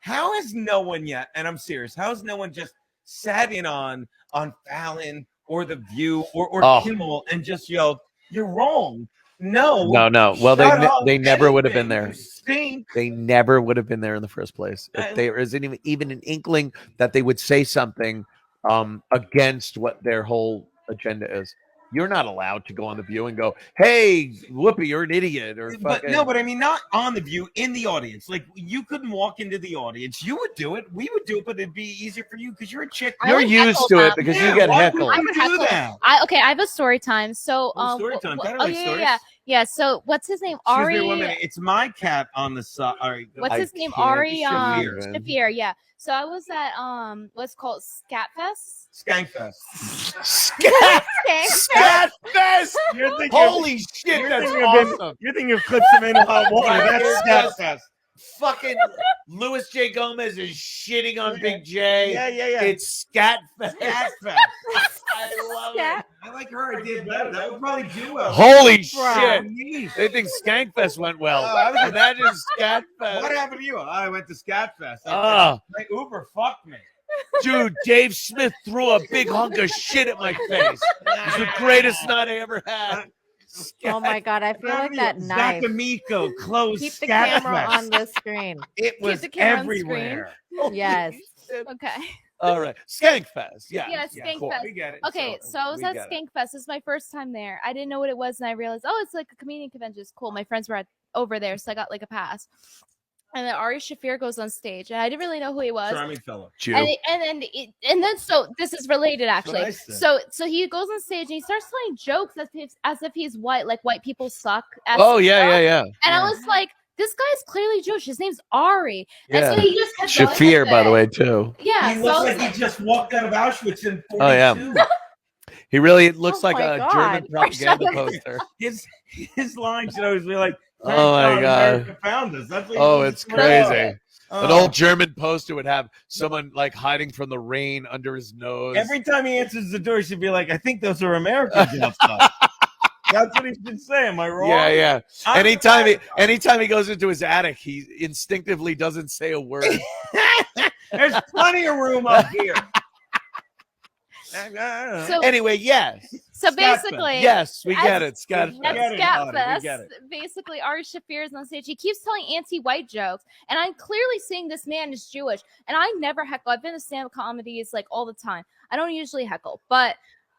how has no one yet, and I'm serious, how has no one just sat in on Fallon or The View or Kimmel and just yelled, "You're wrong"? No. Well, they never would have been there. You stink. They never would have been there in the first place if there isn't even an inkling that they would say something against what their whole agenda is. You're not allowed to go on The View and go, "Hey, Whoopi, you're an idiot." But I mean, not on The View, in the audience. Like, you couldn't walk into the audience. You would do it. We would do it, but it'd be easier for you because you're a chick. You're used to it because you get heckled. I have a story time. So, story time. Yeah. So, what's his name? Ari. Excuse me 1 minute. It's my cat on the side. Right, what's his name? Ari Shaffir. Yeah. So I was at what's called Skankfest. Skankfest. Holy shit, that's awesome. You're thinking of Clips of in Hot Water. That's Skankfest. Fucking Louis J. Gomez is shitting on Big J. Yeah. It's Scatfest. I love it. I like her. I did better. That would probably do well. Holy shit. They think Skankfest went well. Imagine Scatfest. What happened to you? I went to Scatfest. My Uber fucked me. Dude, Dave Smith threw a big hunk of shit at my face. It's the greatest night I ever had. Oh my God, I feel like that knife. Zakamiko closed. Keep the camera on the screen. It was everywhere. Yes. Okay. All right. Skankfest. Yeah, Skankfest. Cool. We get it. Okay, so I was at Skankfest. This is my first time there. I didn't know what it was, and I realized, it's like a comedian convention. It's cool. My friends were over there, so I got like a pass. And then Ari Shaffir goes on stage, and I didn't really know who he was. Charming fellow. And then so this is related actually. So he goes on stage and he starts telling jokes as if he's white, like white people suck. Yeah. And I was like, this guy's clearly Jewish. His name's Ari. Yeah. And so he just kept Shaffir, by the way, too. Yeah. He looks like he just walked out of Auschwitz in 42. Oh yeah. He really looks like a German propaganda poster. His line should always be like, "Oh my God, found us." That's it's crazy. An old German poster would have someone like hiding from the rain under his nose. Every time he answers the door, he should be like, "I think those are Americans outside." That's what he should say. Am I wrong? Yeah. Anytime he goes into his attic, he instinctively doesn't say a word. There's plenty of room up here. Anyway, yes. So basically, yes, we get it. Scatfest. Basically, Ari Shaffir is on stage. He keeps telling anti-white jokes, and I'm clearly seeing this man is Jewish. And I never heckle. I've been to stand-up comedies like all the time. I don't usually heckle, but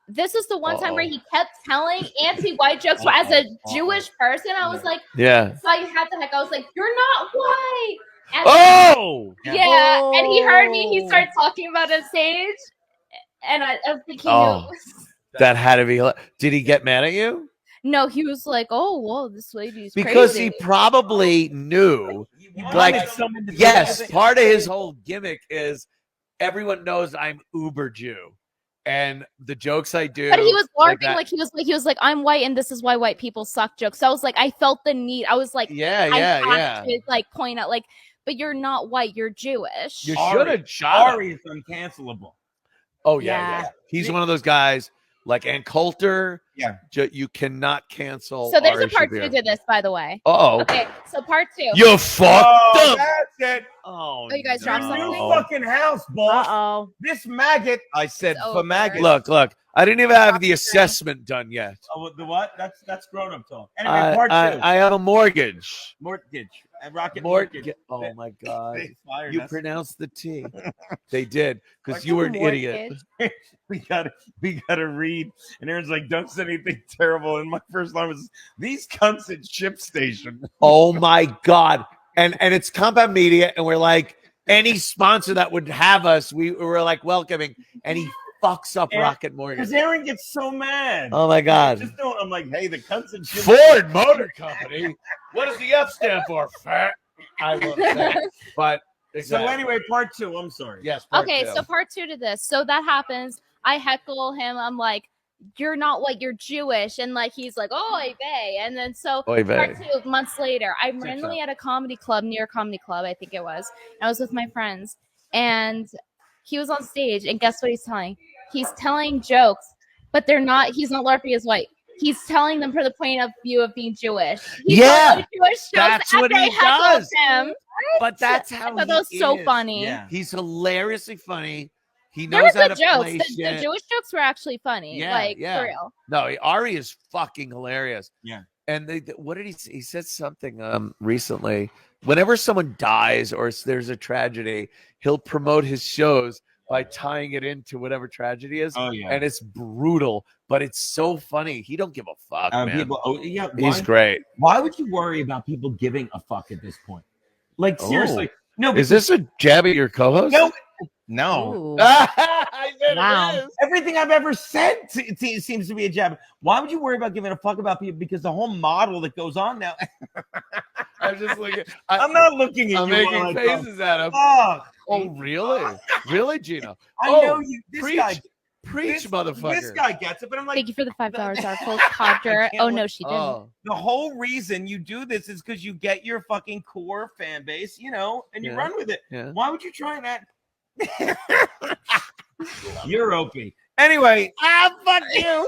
this is the one time where he kept telling anti-white jokes. So as a Jewish person, I was like, yeah. So I had to heckle. I was like, "You're not white." And and he heard me. He started talking about it on stage. And I think he knew. That had to be. Did he get mad at you? No, he was like, "Oh, well, this lady's because crazy." He probably knew. Like, yes, part of his whole gimmick is everyone knows I'm uber Jew, and the jokes I do. But he was LARPing like he was like, "I'm white, and this is why white people suck." Jokes. So I was like, I felt the need. I was like, I have to, like, point out, like, but you're not white. You're Jewish. You should have shot Ari is uncancelable. Oh yeah. He's one of those guys like Ann Coulter. Yeah, you cannot cancel. So there's Ari a part Shaffir. 2 to this, by the way. Okay, so part 2. You fucked up. That's it. Oh, you guys dropped something. New fucking house, boss. This maggot. I said for maggot. Look. I didn't even have the assessment done yet. Oh, the what? That's grown up talk. Anyway, part 2. I have a mortgage. Rocket mortgage. Oh my God! You pronounced the T. They did because you were an idiot. we gotta read. And Aaron's like, "Don't say anything terrible." And my first line was, "These cunts at Ship Station." Oh my God! And it's Compound Media, and we're like, any sponsor that would have us, we were like welcoming, and he fucks up Rocket Mortgage. Because Aaron gets so mad. Oh my God. I'm like, hey, the cunts and shit. Ford Motor Company. What does the F stand for? Fat. I love that. But so anyway, part 2. I'm sorry. Yes. So part 2 to this. So that happens. I heckle him. I'm like, "You're not white. You're Jewish." And like he's like, "Oy vey." And then part 2 months later, I'm randomly at a comedy club near a comedy club, I think it was. I was with my friends, and he was on stage, and guess what he's telling? He's telling jokes, but he's not LARPing as white. he's telling them from the point of view of being Jewish. Yeah, Jewish that's what he does. Him. But that's how I thought that was so funny. Yeah. He's hilariously funny. He There were knows how good to jokes. play The shit. Jewish jokes were actually funny. Yeah, Like, yeah. for real. No, Ari is fucking hilarious. Yeah. And what did he said something recently. Whenever someone dies or there's a tragedy, he'll promote his shows by tying it into whatever tragedy is. Oh, yeah. And it's brutal, but it's so funny. He don't give a fuck, man. He's great. Why would you worry about people giving a fuck at this point? Like, seriously. No. Is this a jab at your co-host? No. I bet Wow. it is. Everything I've ever said seems to be a jab. Why would you worry about giving a fuck about people? Because the whole model that goes on now. I'm just looking. I'm not looking at I'm you. making faces at him. Oh, Really? Really, Gino? I know you. This preach, guy, preach, motherfucker. This guy gets it, but I'm like, Thank you for the $5, our full codger. Oh, no, she didn't. Oh. the whole reason you do this is because you get your fucking core fan base, and you run with it. Yeah. Why would you try that? You're Opie. Anyway, Fuck you.